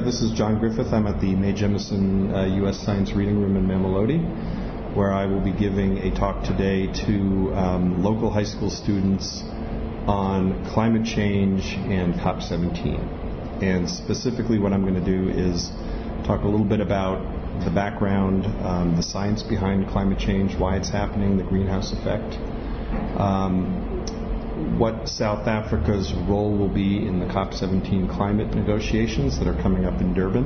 This is John Griffith. I'm at the Mae Jemison U.S. Science Reading Room in Mamelodi, where I will be giving a talk today to local high school students on climate change and COP-17. And specifically what I'm going to do is talk a little bit about the background, the science behind climate change, why it's happening, the greenhouse effect, what South Africa's role will be in the COP-17 climate negotiations that are coming up in Durban,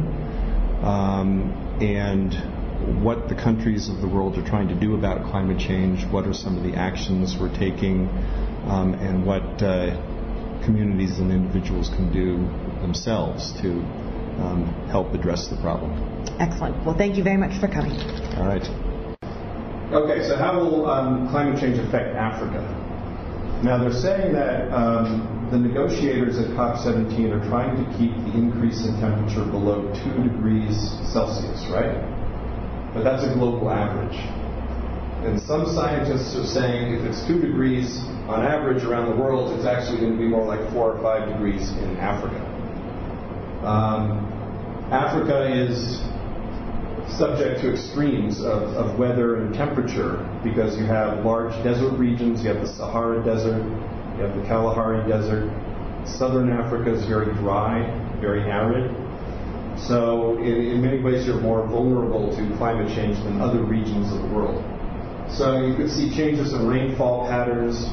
and what the countries of the world are trying to do about climate change, what are some of the actions we're taking, and what communities and individuals can do themselves to help address the problem. Excellent. Well, thank you very much for coming. All right. Okay, so how will climate change affect Africa? Now, they're saying that the negotiators at COP17 are trying to keep the increase in temperature below 2 degrees Celsius, right? But that's a global average. And some scientists are saying if it's 2 degrees on average around the world, it's actually going to be more like 4 or 5 degrees in Africa. Africa is subject to extremes of weather and temperature because you have large desert regions. You have the Sahara Desert, you have the Kalahari Desert. Southern Africa is very dry, very arid. So in many ways you're more vulnerable to climate change than other regions of the world. So you could see changes in rainfall patterns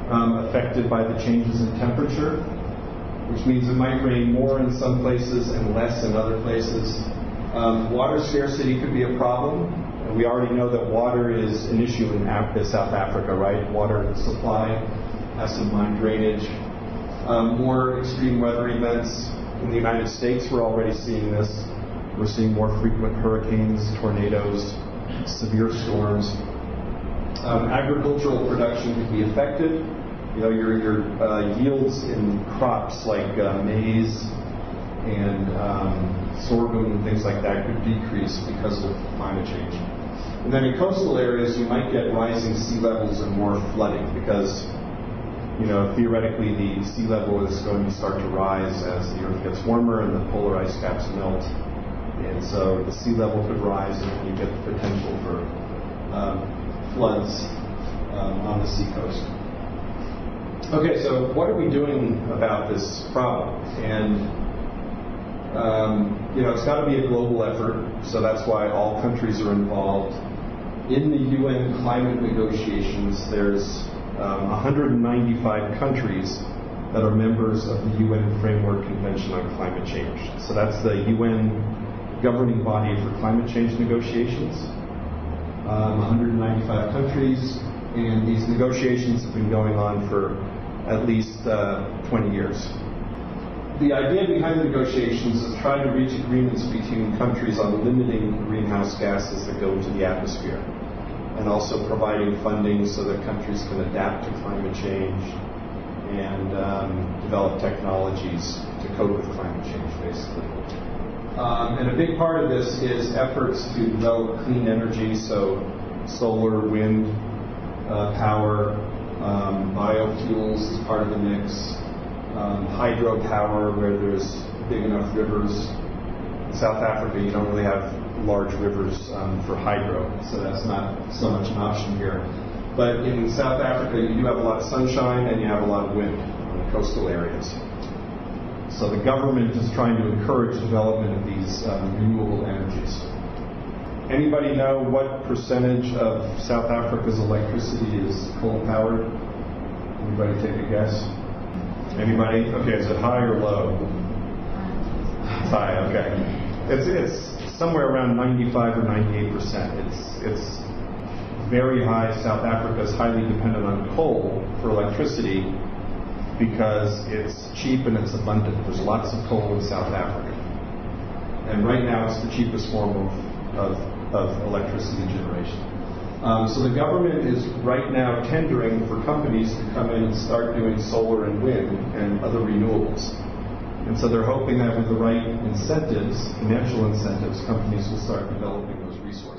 affected by the changes in temperature, which means it might rain more in some places and less in other places. Water scarcity could be a problem. And we already know that water is an issue in South Africa, right? Water supply, acid mine drainage. More extreme weather events. In the United States, we're already seeing this. We're seeing more frequent hurricanes, tornadoes, severe storms. Agricultural production could be affected. You know, your yields in crops like maize and sorghum and things like that could decrease because of climate change. And then in coastal areas, you might get rising sea levels and more flooding because, you know, theoretically the sea level is going to start to rise as the Earth gets warmer and the polar ice caps melt. And so the sea level could rise and you get the potential for floods on the seacoast. Okay, so what are we doing about this problem? And you know, it's got to be a global effort, so that's why all countries are involved. In the UN climate negotiations, there's 195 countries that are members of the UN Framework Convention on Climate Change. So that's the UN governing body for climate change negotiations. 195 countries, and these negotiations have been going on for at least 20 years. The idea behind the negotiations is trying to reach agreements between countries on limiting greenhouse gases that go into the atmosphere, and also providing funding so that countries can adapt to climate change and develop technologies to cope with climate change, basically. And a big part of this is efforts to develop clean energy, so solar, wind, power, biofuels is part of the mix. Hydropower, where there's big enough rivers. In South Africa, you don't really have large rivers for hydro, so that's not so much an option here. But in South Africa, you do have a lot of sunshine and you have a lot of wind in the coastal areas. So the government is trying to encourage development of these renewable energies. Anybody know what percentage of South Africa's electricity is coal-powered? Anybody take a guess? Anybody? Okay, is it high or low? It's high, okay. It's somewhere around 95 or 98%. It's very high. South Africa is highly dependent on coal for electricity because it's cheap and it's abundant. There's lots of coal in South Africa. And right now it's the cheapest form of electricity generation. So the government is right now tendering for companies to come in and start doing solar and wind and other renewables. And so they're hoping that with the right incentives, financial incentives, companies will start developing those resources.